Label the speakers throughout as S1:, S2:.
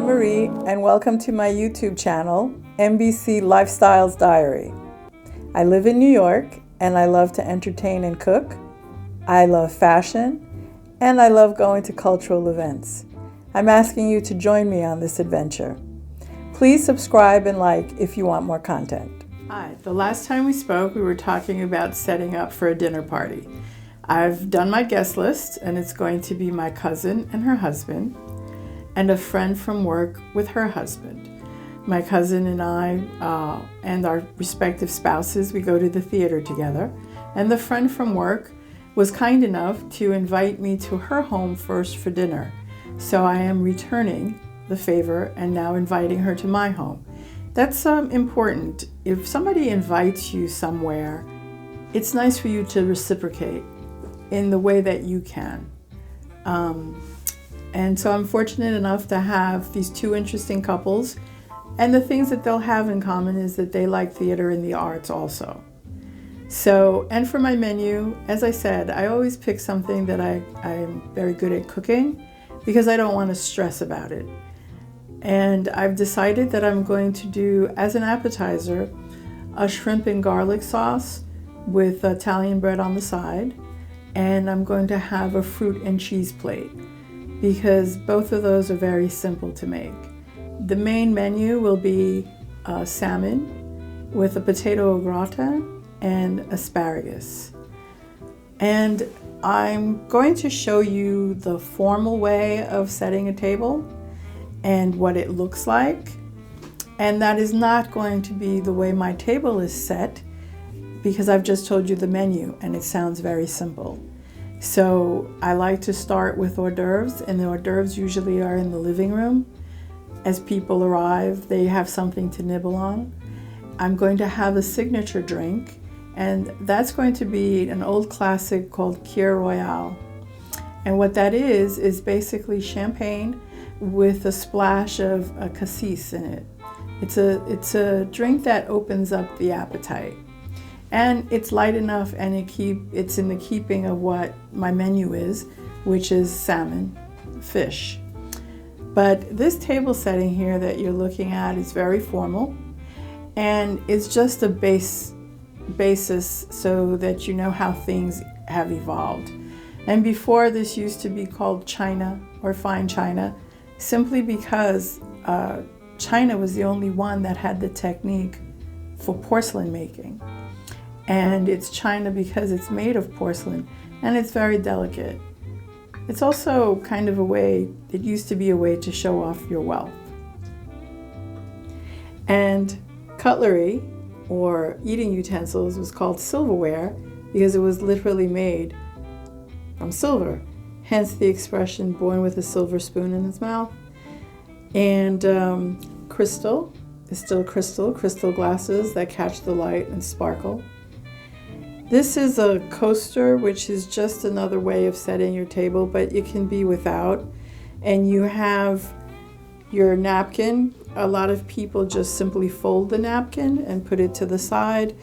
S1: I'm Marie, and welcome to my YouTube channel, MBC Lifestyles Diary. I live in New York, and I love to entertain and cook. I love fashion, and I love going to cultural events. I'm asking you to join me on this adventure. Please subscribe and like if you want more content. Hi, the last time we spoke, we were talking about setting up for a dinner party. I've done my guest list, and it's going to be my cousin and her husband, and a friend from work with her husband. My cousin and I and our respective spouses, we go to the theater together, and the friend from work was kind enough to invite me to her home first for dinner. So I am returning the favor and now inviting her to my home. That's important. If somebody invites you somewhere, it's nice for you to reciprocate in the way that you can. And so I'm fortunate enough to have these two interesting couples, and the things that they'll have in common is that they like theater and the arts also. So, and for my menu, as I said, I always pick something that I'm very good at cooking because I don't want to stress about it. And I've decided that I'm going to do, as an appetizer, a shrimp and garlic sauce with Italian bread on the side, and I'm going to have a fruit and cheese plate, because both of those are very simple to make. The main menu will be salmon with a potato au gratin and asparagus. And I'm going to show you the formal way of setting a table and what it looks like. And that is not going to be the way my table is set, because I've just told you the menu and it sounds very simple. So I like to start with hors d'oeuvres, and the hors d'oeuvres usually are in the living room. As people arrive, they have something to nibble on. I'm going to have a signature drink, and that's going to be an old classic called Kir Royale. And what that is basically champagne with a splash of cassis in it. It's a drink that opens up the appetite. And it's light enough, and it's in the keeping of what my menu is, which is salmon, fish. But this table setting here that you're looking at is very formal, and it's just a basis so that you know how things have evolved. And before, this used to be called China or fine china, simply because China was the only one that had the technique for porcelain making. And it's China because it's made of porcelain, and it's very delicate. It's also kind of it used to be a way to show off your wealth. And cutlery, or eating utensils, was called silverware because it was literally made from silver, hence the expression born with a silver spoon in its mouth. And crystal is still crystal glasses that catch the light and sparkle. This is a coaster, which is just another way of setting your table, but it can be without. And you have your napkin. A lot of people just simply fold the napkin and put it to the side,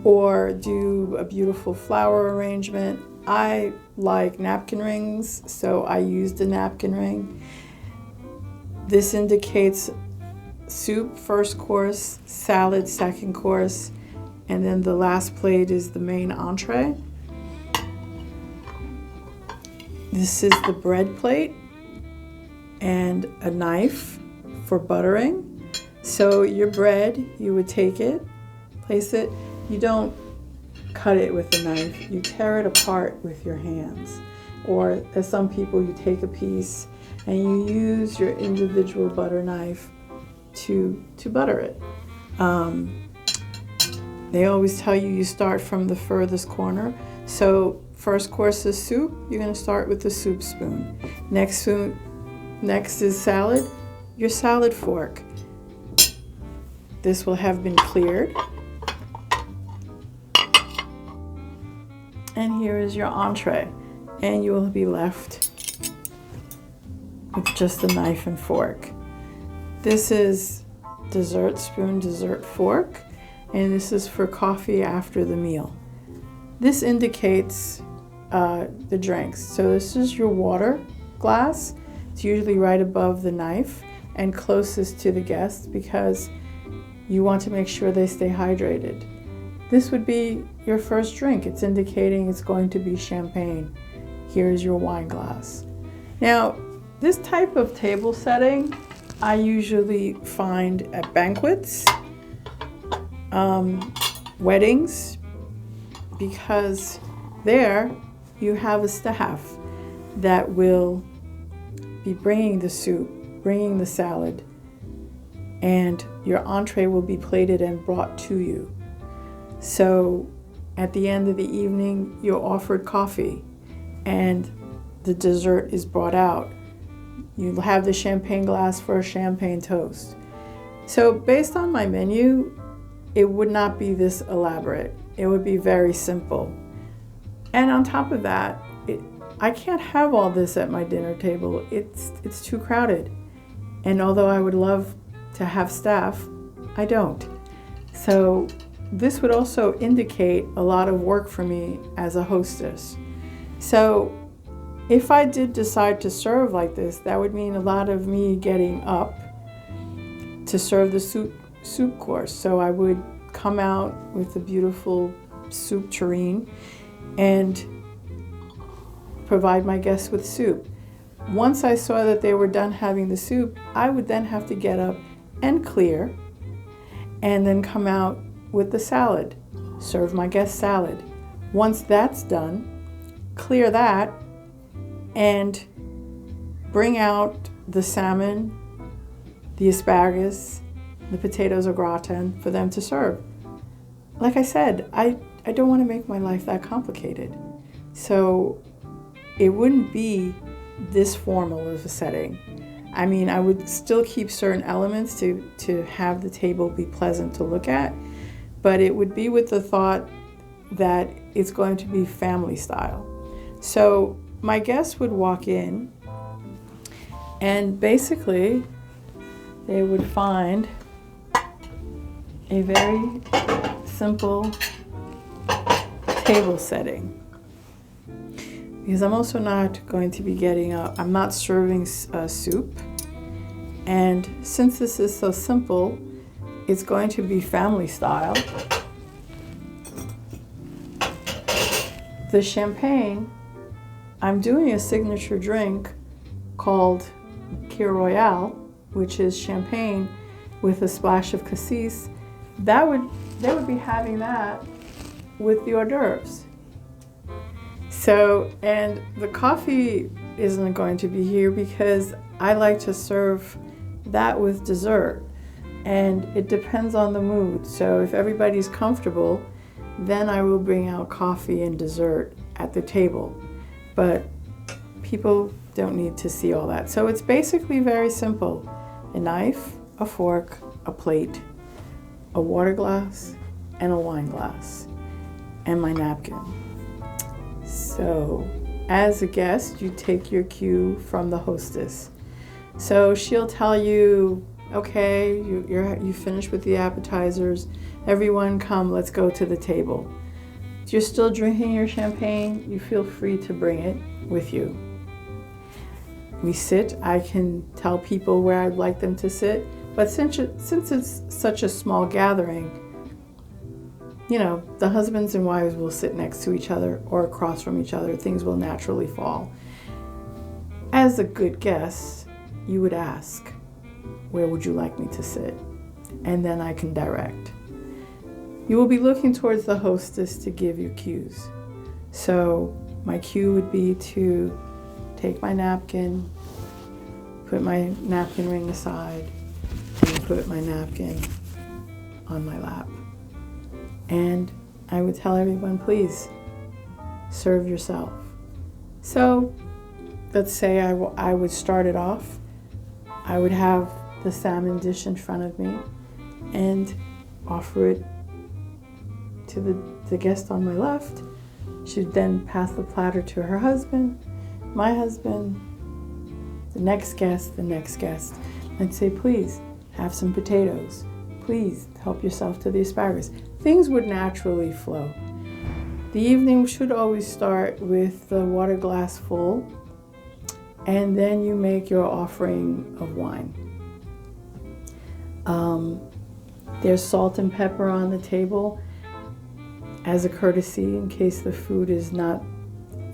S1: or do a beautiful flower arrangement. I like napkin rings, so I used a napkin ring. This indicates soup, first course, salad, second course, and then the last plate is the main entree. This is the bread plate and a knife for buttering. So your bread, you would take it, place it. You don't cut it with a knife. You tear it apart with your hands. Or as some people, you take a piece and you use your individual butter knife to butter it. They always tell you start from the furthest corner. So first course is soup, you're going to start with the soup spoon. Next is salad, your salad fork. This will have been cleared. And here is your entree. And you will be left with just a knife and fork. This is dessert spoon, dessert fork. And this is for coffee after the meal. This indicates the drinks. So this is your water glass. It's usually right above the knife, and closest to the guests because you want to make sure they stay hydrated. This would be your first drink. It's indicating it's going to be champagne. Here's your wine glass. Now, this type of table setting I usually find at banquets, weddings, because there you have a staff that will be bringing the soup, bringing the salad, and your entree will be plated and brought to you. So at the end of the evening, you're offered coffee and the dessert is brought out. You'll have the champagne glass for a champagne toast. So based on my menu, it would not be this elaborate. It would be very simple. And on top of that, I can't have all this at my dinner table. It's too crowded. And although I would love to have staff, I don't. So this would also indicate a lot of work for me as a hostess. So if I did decide to serve like this, that would mean a lot of me getting up to serve the soup course. So I would come out with a beautiful soup tureen and provide my guests with soup. Once I saw that they were done having the soup, I would then have to get up and clear and then come out with the salad, serve my guest salad. Once that's done, clear that and bring out the salmon, the asparagus, the potatoes au gratin for them to serve. Like I said, I don't want to make my life that complicated. So it wouldn't be this formal of a setting. I mean, I would still keep certain elements to have the table be pleasant to look at, but it would be with the thought that it's going to be family style. So my guests would walk in and basically they would find a very simple table setting. Because I'm also not going to be getting up, I'm not serving soup. And since this is so simple, it's going to be family style. The champagne, I'm doing a signature drink called Kir Royale, which is champagne with a splash of cassis. They would be having that with the hors d'oeuvres. So, and the coffee isn't going to be here because I like to serve that with dessert. And it depends on the mood. So if everybody's comfortable, then I will bring out coffee and dessert at the table. But people don't need to see all that. So it's basically very simple. A knife, a fork, a plate, a water glass, and a wine glass, and my napkin. So as a guest, you take your cue from the hostess. So she'll tell you, okay, you finished with the appetizers. Everyone come, let's go to the table. If you're still drinking your champagne, you feel free to bring it with you. We sit, I can tell people where I'd like them to sit, but since it's such a small gathering, you know, the husbands and wives will sit next to each other or across from each other. Things will naturally fall. As a good guest, you would ask, where would you like me to sit? And then I can direct. You will be looking towards the hostess to give you cues. So my cue would be to take my napkin, put my napkin ring aside, and put my napkin on my lap. And I would tell everyone, please serve yourself. So let's say I would start it off. I would have the salmon dish in front of me and offer it to the guest on my left. She'd then pass the platter to her husband, my husband, the next guest, and say, please have some potatoes. Please help yourself to the asparagus. Things would naturally flow. The evening should always start with the water glass full, and then you make your offering of wine. There's salt and pepper on the table as a courtesy in case the food is not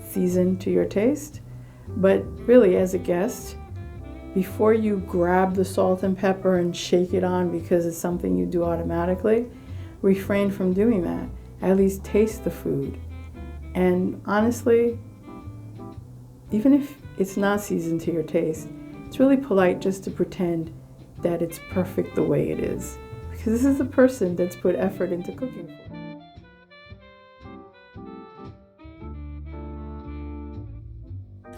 S1: seasoned to your taste. But really, as a guest, before you grab the salt and pepper and shake it on because it's something you do automatically, refrain from doing that. At least taste the food. And honestly, even if it's not seasoned to your taste, it's really polite just to pretend that it's perfect the way it is. Because this is a person that's put effort into cooking for you.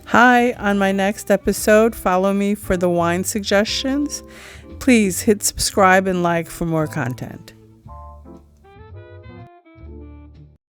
S1: Hi, on my next episode, follow me for the wine suggestions. Please hit subscribe and like for more content.